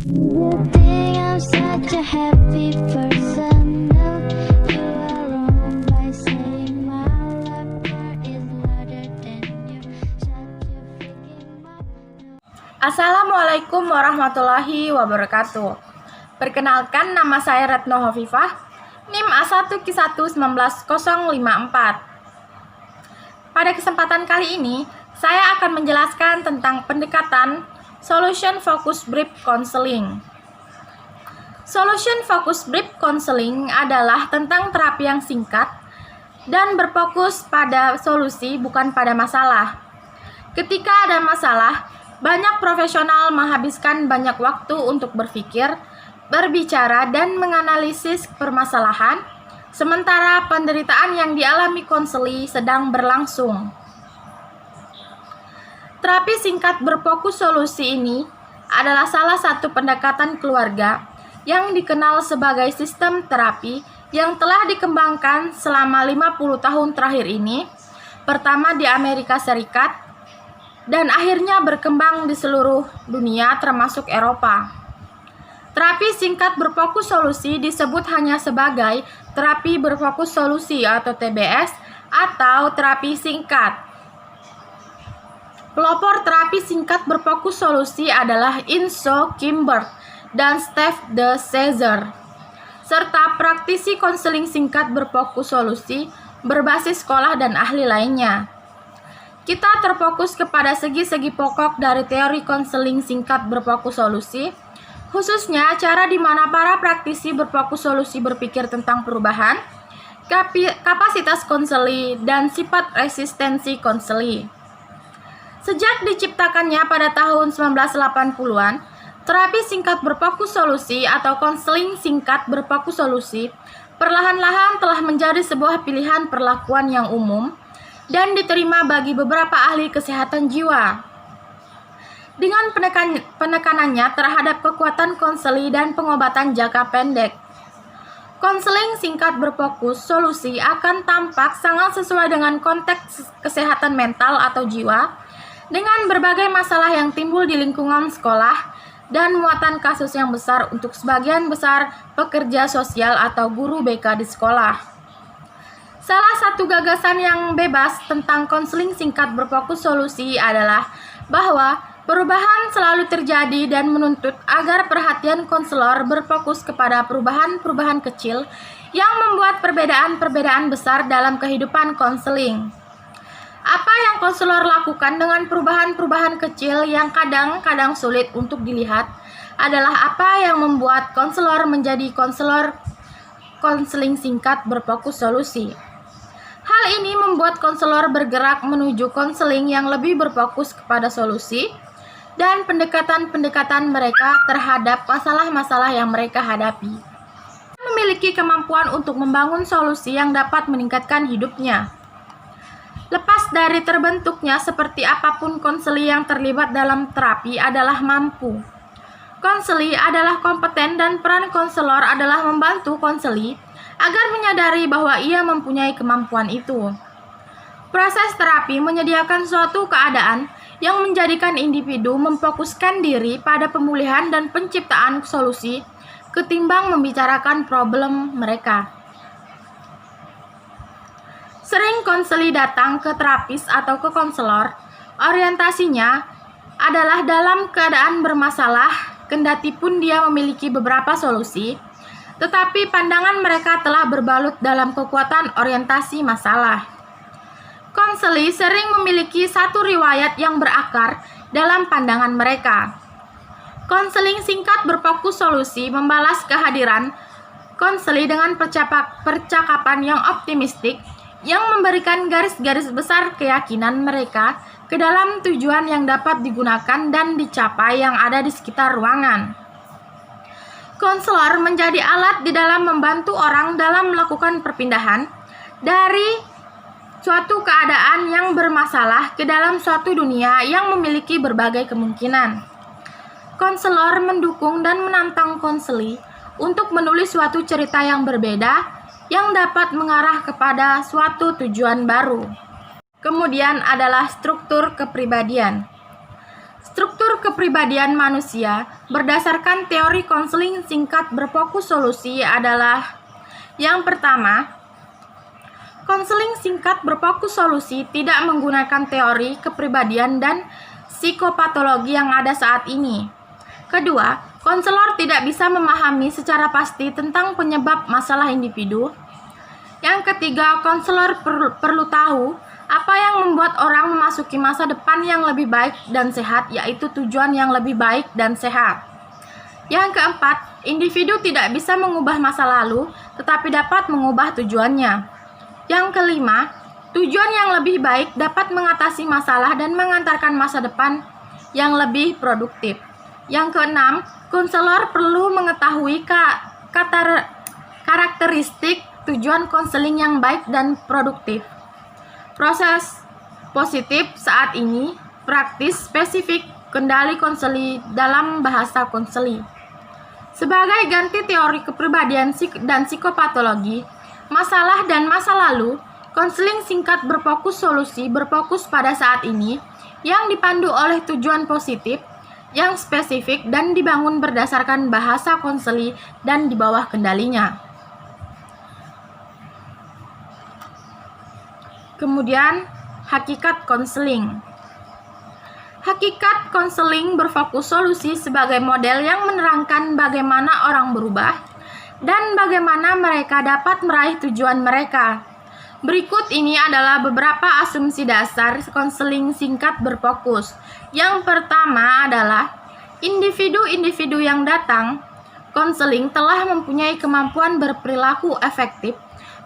You think I'm such a happy person? No, you are wrong by saying my laughter is louder than you. Shut your freaking mouth. Assalamualaikum warahmatullahi wabarakatuh. Perkenalkan, nama saya Retno Hovifah, NIM A1Q1915054. Pada kesempatan kali ini, saya akan menjelaskan tentang pendekatan Solution Focus Brief Counseling. Solution Focus Brief Counseling adalah tentang terapi yang singkat dan berfokus pada solusi, bukan pada masalah. Ketika ada masalah, banyak profesional menghabiskan banyak waktu untuk berpikir, berbicara, dan menganalisis permasalahan, sementara penderitaan yang dialami konseli sedang berlangsung. Terapi singkat berfokus solusi ini adalah salah satu pendekatan keluarga yang dikenal sebagai sistem terapi yang telah dikembangkan selama 50 tahun terakhir ini, pertama di Amerika Serikat, dan akhirnya berkembang di seluruh dunia termasuk Eropa. Terapi singkat berfokus solusi disebut hanya sebagai terapi berfokus solusi atau TBS atau terapi singkat. Pelopor terapi singkat berfokus solusi adalah Enzo Kimberg dan Steve de Cesar, serta praktisi konseling singkat berfokus solusi berbasis sekolah dan ahli lainnya. Kita terfokus kepada segi-segi pokok dari teori konseling singkat berfokus solusi, khususnya cara di mana para praktisi berfokus solusi berpikir tentang perubahan, kapasitas konseli, dan sifat resistensi konseli. Sejak diciptakannya pada tahun 1980-an, terapi singkat berfokus solusi atau konseling singkat berfokus solusi perlahan-lahan telah menjadi sebuah pilihan perlakuan yang umum dan diterima bagi beberapa ahli kesehatan jiwa. Dengan penekanannya terhadap kekuatan konseli dan pengobatan jangka pendek, konseling singkat berfokus solusi akan tampak sangat sesuai dengan konteks kesehatan mental atau jiwa, dengan berbagai masalah yang timbul di lingkungan sekolah dan muatan kasus yang besar untuk sebagian besar pekerja sosial atau guru BK di sekolah. Salah satu gagasan yang bebas tentang konseling singkat berfokus solusi adalah bahwa perubahan selalu terjadi dan menuntut agar perhatian konselor berfokus kepada perubahan-perubahan kecil yang membuat perbedaan-perbedaan besar dalam kehidupan konseling. Apa yang konselor lakukan dengan perubahan-perubahan kecil yang kadang-kadang sulit untuk dilihat adalah apa yang membuat konselor menjadi konselor konseling singkat berfokus solusi. Hal ini membuat konselor bergerak menuju konseling yang lebih berfokus kepada solusi dan pendekatan-pendekatan mereka terhadap masalah-masalah yang mereka hadapi. Memiliki kemampuan untuk membangun solusi yang dapat meningkatkan hidupnya. Lepas dari terbentuknya seperti apapun konseli yang terlibat dalam terapi adalah mampu. Konseli adalah kompeten dan peran konselor adalah membantu konseli agar menyadari bahwa ia mempunyai kemampuan itu. Proses terapi menyediakan suatu keadaan yang menjadikan individu memfokuskan diri pada pemulihan dan penciptaan solusi ketimbang membicarakan problem mereka. Sering konseli datang ke terapis atau ke konselor, orientasinya adalah dalam keadaan bermasalah, kendati pun dia memiliki beberapa solusi, tetapi pandangan mereka telah berbalut dalam kekuatan orientasi masalah. Konseli sering memiliki satu riwayat yang berakar dalam pandangan mereka. Konseling singkat berfokus solusi membalas kehadiran konseli dengan percakapan yang optimistik, yang memberikan garis-garis besar keyakinan mereka ke dalam tujuan yang dapat digunakan dan dicapai yang ada di sekitar ruangan. Konselor menjadi alat di dalam membantu orang dalam melakukan perpindahan dari suatu keadaan yang bermasalah ke dalam suatu dunia yang memiliki berbagai kemungkinan. Konselor mendukung dan menantang konseli untuk menulis suatu cerita yang berbeda yang dapat mengarah kepada suatu tujuan baru. Kemudian adalah struktur kepribadian. Struktur kepribadian manusia berdasarkan teori konseling singkat berfokus solusi adalah: yang pertama, konseling singkat berfokus solusi tidak menggunakan teori kepribadian dan psikopatologi yang ada saat ini. Kedua, konselor tidak bisa memahami secara pasti tentang penyebab masalah individu. Yang ketiga, konselor perlu tahu apa yang membuat orang memasuki masa depan yang lebih baik dan sehat, yaitu tujuan yang lebih baik dan sehat. Yang keempat, individu tidak bisa mengubah masa lalu, tetapi dapat mengubah tujuannya. Yang kelima, tujuan yang lebih baik dapat mengatasi masalah dan mengantarkan masa depan yang lebih produktif. Yang keenam, konselor perlu mengetahui karakteristik tujuan konseling yang baik dan produktif. Proses positif saat ini, praktis spesifik, kendali konseli dalam bahasa konseli. Sebagai ganti teori kepribadian dan psikopatologi, masalah dan masa lalu, konseling singkat berfokus solusi berfokus pada saat ini yang dipandu oleh tujuan positif yang spesifik dan dibangun berdasarkan bahasa konseli dan di bawah kendalinya. Kemudian, hakikat konseling. Hakikat konseling berfokus solusi sebagai model yang menerangkan bagaimana orang berubah dan bagaimana mereka dapat meraih tujuan mereka. Berikut ini adalah beberapa asumsi dasar konseling singkat berfokus. Yang pertama adalah individu-individu yang datang konseling telah mempunyai kemampuan berperilaku efektif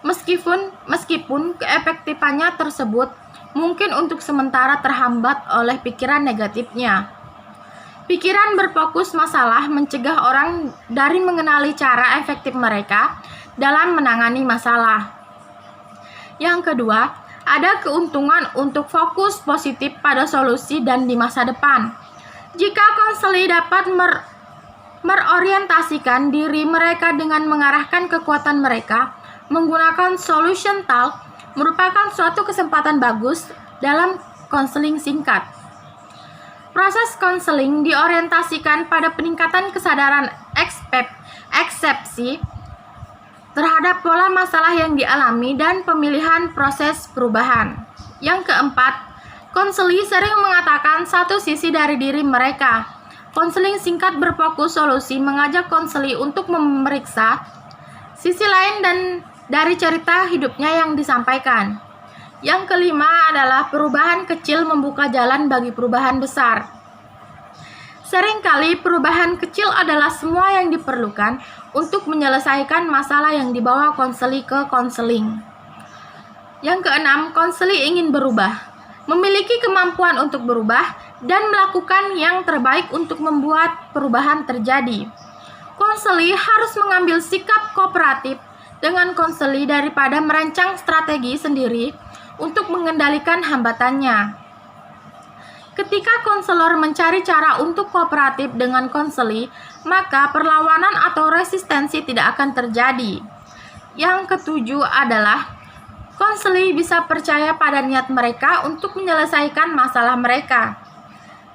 meskipun keefektifannya tersebut mungkin untuk sementara terhambat oleh pikiran negatifnya. Pikiran berfokus masalah mencegah orang dari mengenali cara efektif mereka dalam menangani masalah. Yang kedua, ada keuntungan untuk fokus positif pada solusi dan di masa depan. Jika konseli dapat merorientasikan diri mereka dengan mengarahkan kekuatan mereka, menggunakan solution talk merupakan suatu kesempatan bagus dalam konseling singkat. Proses konseling diorientasikan pada peningkatan kesadaran eksepsi terhadap pola masalah yang dialami dan pemilihan proses perubahan. Yang keempat, konseli sering mengatakan satu sisi dari diri mereka. Konseling singkat berfokus solusi mengajak konseli untuk memeriksa sisi lain dan dari cerita hidupnya yang disampaikan. Yang kelima adalah perubahan kecil membuka jalan bagi perubahan besar. Seringkali perubahan kecil adalah semua yang diperlukan untuk menyelesaikan masalah yang dibawa konseli ke konseling. Yang keenam, konseli ingin berubah, memiliki kemampuan untuk berubah dan melakukan yang terbaik untuk membuat perubahan terjadi. Konseli harus mengambil sikap kooperatif dengan konseli daripada merancang strategi sendiri untuk mengendalikan hambatannya. Ketika konselor mencari cara untuk kooperatif dengan konseli, maka perlawanan atau resistensi tidak akan terjadi. Yang ketujuh adalah konseli bisa percaya pada niat mereka untuk menyelesaikan masalah mereka.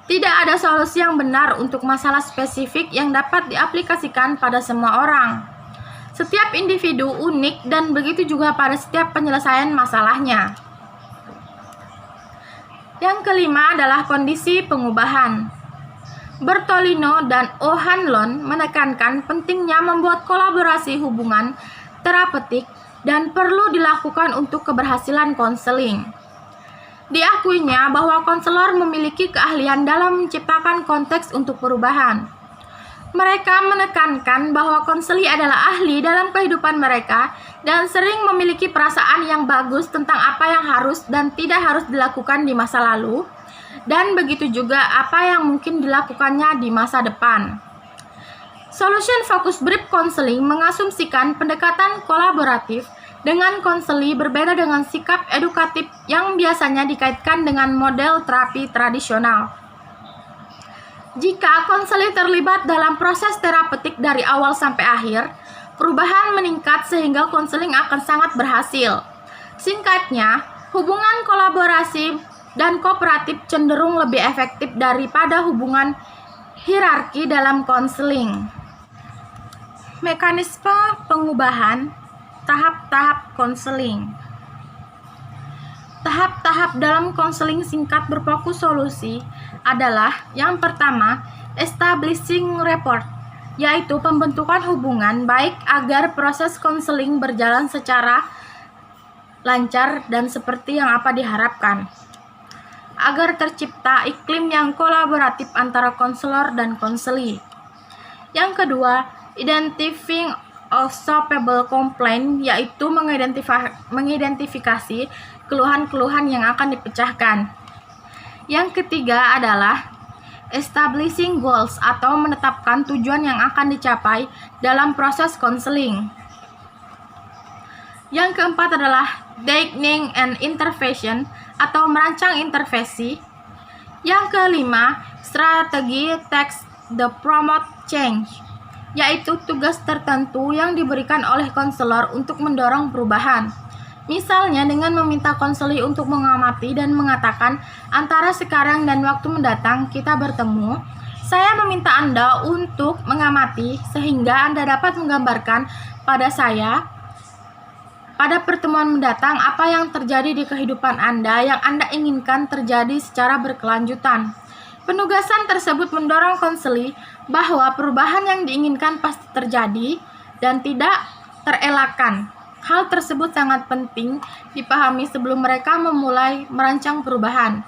Tidak ada solusi yang benar untuk masalah spesifik yang dapat diaplikasikan pada semua orang. Setiap individu unik dan begitu juga pada setiap penyelesaian masalahnya. Yang kelima adalah kondisi pengubahan. Bertolino dan O'Hanlon menekankan pentingnya membuat kolaborasi hubungan terapeutik dan perlu dilakukan untuk keberhasilan konseling. Diakuinya bahwa konselor memiliki keahlian dalam menciptakan konteks untuk perubahan. Mereka menekankan bahwa konseli adalah ahli dalam kehidupan mereka dan sering memiliki perasaan yang bagus tentang apa yang harus dan tidak harus dilakukan di masa lalu, dan begitu juga apa yang mungkin dilakukannya di masa depan. Solution Focus Group Counseling mengasumsikan pendekatan kolaboratif dengan konseli berbeda dengan sikap edukatif yang biasanya dikaitkan dengan model terapi tradisional. Jika konseli terlibat dalam proses terapeutik dari awal sampai akhir, perubahan meningkat sehingga konseling akan sangat berhasil. Singkatnya, hubungan kolaborasi dan kooperatif cenderung lebih efektif daripada hubungan hierarki dalam konseling. Mekanisme pengubahan tahap-tahap konseling. Tahap-tahap dalam konseling singkat berfokus solusi adalah yang pertama, establishing rapport, yaitu pembentukan hubungan baik agar proses konseling berjalan secara lancar dan seperti yang apa diharapkan, agar tercipta iklim yang kolaboratif antara konselor dan konseli. Yang kedua, identifying solvable complaint, yaitu mengidentifikasi keluhan-keluhan yang akan dipecahkan. Yang ketiga adalah establishing goals atau menetapkan tujuan yang akan dicapai dalam proses konseling. Yang keempat adalah designing an intervention atau merancang intervensi. Yang kelima, strategi text the promote change, yaitu tugas tertentu yang diberikan oleh konselor untuk mendorong perubahan. Misalnya dengan meminta konseli untuk mengamati dan mengatakan, antara sekarang dan waktu mendatang kita bertemu, saya meminta Anda untuk mengamati sehingga Anda dapat menggambarkan pada saya pada pertemuan mendatang apa yang terjadi di kehidupan Anda yang Anda inginkan terjadi secara berkelanjutan. Penugasan tersebut mendorong konseli bahwa perubahan yang diinginkan pasti terjadi dan tidak terelakkan. Hal tersebut sangat penting dipahami sebelum mereka memulai merancang perubahan.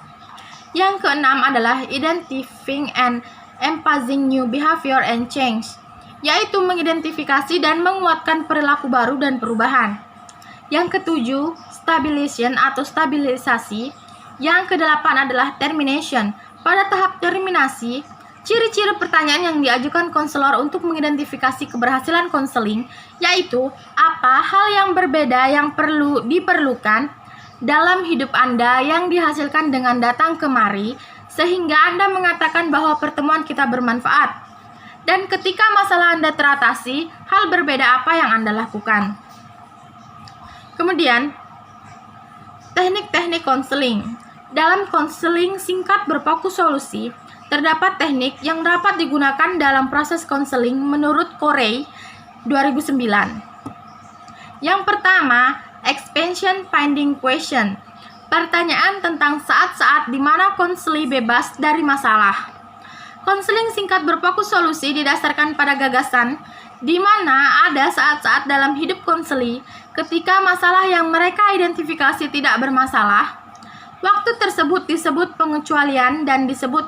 Yang keenam adalah identifying and emphasizing new behavior and change, yaitu mengidentifikasi dan menguatkan perilaku baru dan perubahan. Yang ketujuh, stabilization atau stabilisasi. Yang kedelapan adalah termination. Pada tahap terminasi, ciri-ciri pertanyaan yang diajukan konselor untuk mengidentifikasi keberhasilan konseling, yaitu apa hal yang berbeda yang diperlukan dalam hidup Anda yang dihasilkan dengan datang kemari, sehingga Anda mengatakan bahwa pertemuan kita bermanfaat. Dan ketika masalah Anda teratasi, hal berbeda apa yang Anda lakukan. Kemudian, teknik-teknik konseling. Dalam konseling singkat berfokus solusi, terdapat teknik yang dapat digunakan dalam proses konseling menurut Corey 2009. Yang pertama, expansion finding question. Pertanyaan tentang saat-saat di mana konseli bebas dari masalah. Konseling singkat berfokus solusi didasarkan pada gagasan di mana ada saat-saat dalam hidup konseli ketika masalah yang mereka identifikasi tidak bermasalah. Waktu tersebut disebut pengecualian dan disebut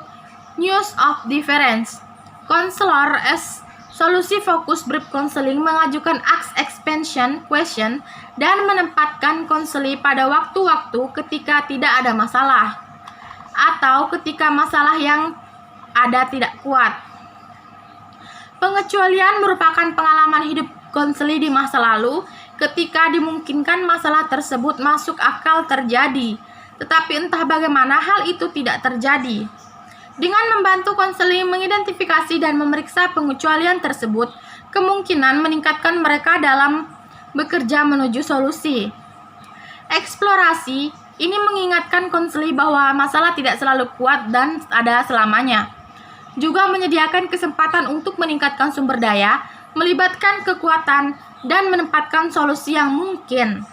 use of difference. Konselor as solusi fokus brief counseling mengajukan ask expansion question dan menempatkan konseli pada waktu-waktu ketika tidak ada masalah atau ketika masalah yang ada tidak kuat. Pengecualian merupakan pengalaman hidup konseli di masa lalu ketika dimungkinkan masalah tersebut masuk akal terjadi, tetapi entah bagaimana hal itu tidak terjadi. Dengan membantu konseling mengidentifikasi dan memeriksa pengecualian tersebut, kemungkinan meningkatkan mereka dalam bekerja menuju solusi. Eksplorasi ini mengingatkan konseli bahwa masalah tidak selalu kuat dan ada selamanya. Juga menyediakan kesempatan untuk meningkatkan sumber daya, melibatkan kekuatan, dan menempatkan solusi yang mungkin.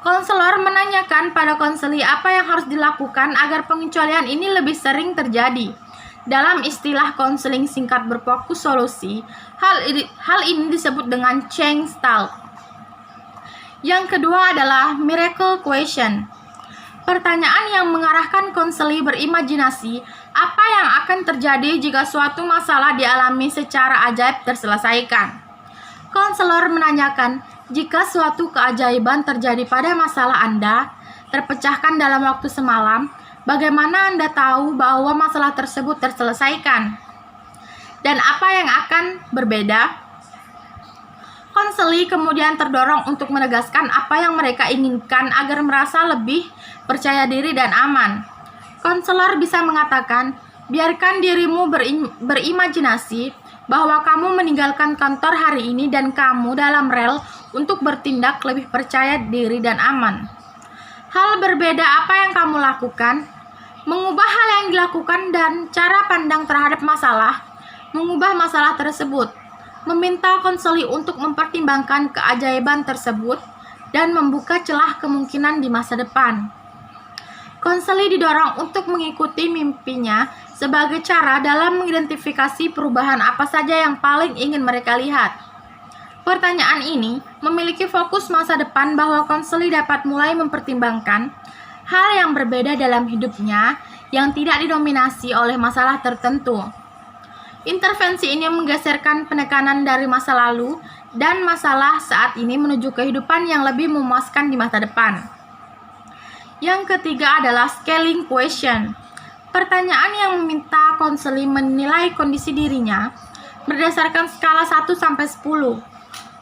Konselor menanyakan pada konseli apa yang harus dilakukan agar pengecualian ini lebih sering terjadi. Dalam istilah konseling singkat berfokus solusi, hal ini disebut dengan change style. Yang kedua adalah miracle question. Pertanyaan yang mengarahkan konseli berimajinasi apa yang akan terjadi jika suatu masalah dialami secara ajaib terselesaikan. Konselor menanyakan, jika suatu keajaiban terjadi pada masalah Anda, terpecahkan dalam waktu semalam, bagaimana Anda tahu bahwa masalah tersebut terselesaikan? Dan apa yang akan berbeda? Konseli kemudian terdorong untuk menegaskan apa yang mereka inginkan agar merasa lebih percaya diri dan aman. Konselor bisa mengatakan, biarkan dirimu berimajinasi bahwa kamu meninggalkan kantor hari ini dan kamu dalam rel untuk bertindak lebih percaya diri dan aman. Hal berbeda apa yang kamu lakukan? mengubah hal yang dilakukan dan cara pandang terhadap masalah, mengubah masalah tersebut, meminta konseli untuk mempertimbangkan keajaiban tersebut, dan membuka celah kemungkinan di masa depan. Konseli didorong untuk mengikuti mimpinya sebagai cara dalam mengidentifikasi perubahan apa saja yang paling ingin mereka lihat. Pertanyaan ini memiliki fokus masa depan bahwa konseli dapat mulai mempertimbangkan hal yang berbeda dalam hidupnya yang tidak didominasi oleh masalah tertentu. Intervensi ini menggeserkan penekanan dari masa lalu dan masalah saat ini menuju kehidupan yang lebih memuaskan di masa depan. Yang ketiga adalah scaling question. Pertanyaan yang meminta konseli menilai kondisi dirinya berdasarkan skala 1 sampai 10.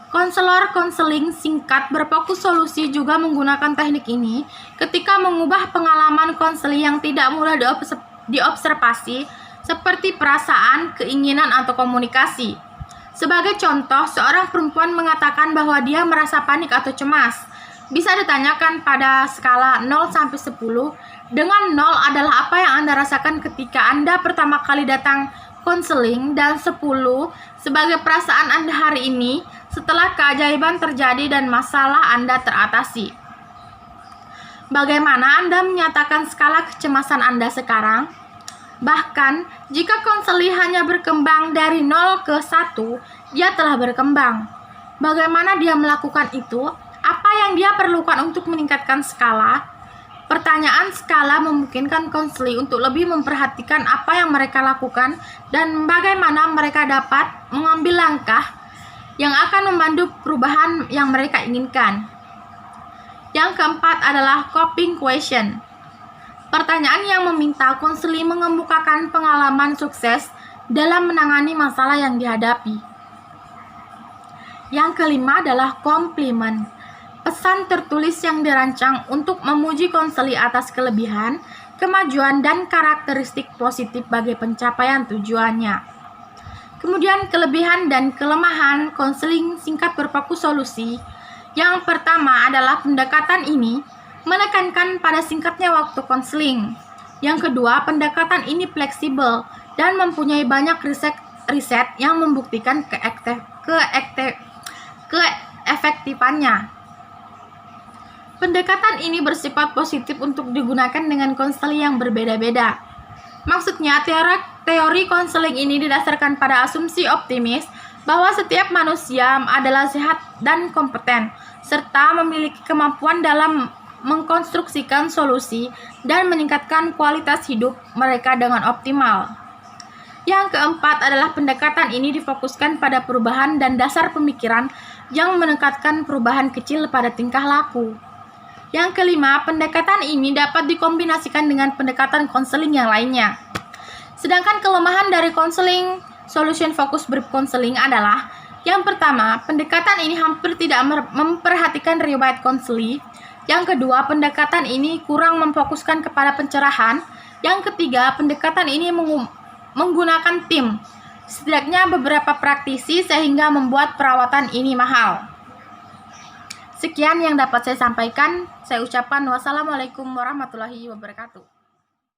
Konselor konseling singkat berfokus solusi juga menggunakan teknik ini ketika mengubah pengalaman konseli yang tidak mudah diobservasi seperti perasaan, keinginan, atau komunikasi. Sebagai contoh, seorang perempuan mengatakan bahwa dia merasa panik atau cemas. Bisa ditanyakan pada skala 0 sampai 10, dengan 0 adalah apa yang Anda rasakan ketika Anda pertama kali datang konseling, dan 10 sebagai perasaan Anda hari ini setelah keajaiban terjadi dan masalah Anda teratasi. Bagaimana Anda menyatakan skala kecemasan Anda sekarang? Bahkan, jika konseli hanya berkembang dari 0 ke 1, dia telah berkembang. Bagaimana dia melakukan itu? Apa yang dia perlukan untuk meningkatkan skala? Pertanyaan skala memungkinkan konseli untuk lebih memperhatikan apa yang mereka lakukan dan bagaimana mereka dapat mengambil langkah yang akan membantu perubahan yang mereka inginkan. Yang keempat adalah coping question. Pertanyaan yang meminta konseli mengemukakan pengalaman sukses dalam menangani masalah yang dihadapi. Yang kelima adalah komplimen. Pesan tertulis yang dirancang untuk memuji konseli atas kelebihan, kemajuan, dan karakteristik positif bagi pencapaian tujuannya. Kemudian kelebihan dan kelemahan konseling singkat berfokus solusi. Yang pertama adalah pendekatan ini menekankan pada singkatnya waktu konseling. Yang kedua, pendekatan ini fleksibel dan mempunyai banyak riset yang membuktikan keefektifannya. Pendekatan ini bersifat positif untuk digunakan dengan konseli yang berbeda-beda. Maksudnya, teori konseling ini didasarkan pada asumsi optimis bahwa setiap manusia adalah sehat dan kompeten, serta memiliki kemampuan dalam mengkonstruksikan solusi dan meningkatkan kualitas hidup mereka dengan optimal. Yang keempat adalah pendekatan ini difokuskan pada perubahan dan dasar pemikiran yang menekankan perubahan kecil pada tingkah laku. Yang kelima, pendekatan ini dapat dikombinasikan dengan pendekatan konseling yang lainnya. Sedangkan kelemahan dari konseling solution focus group konseling adalah yang pertama, pendekatan ini hampir tidak memperhatikan riwayat konseli. Yang kedua, pendekatan ini kurang memfokuskan kepada pencerahan. Yang ketiga, pendekatan ini menggunakan tim, setidaknya beberapa praktisi sehingga membuat perawatan ini mahal. Sekian yang dapat saya sampaikan. Saya ucapkan wassalamualaikum warahmatullahi wabarakatuh.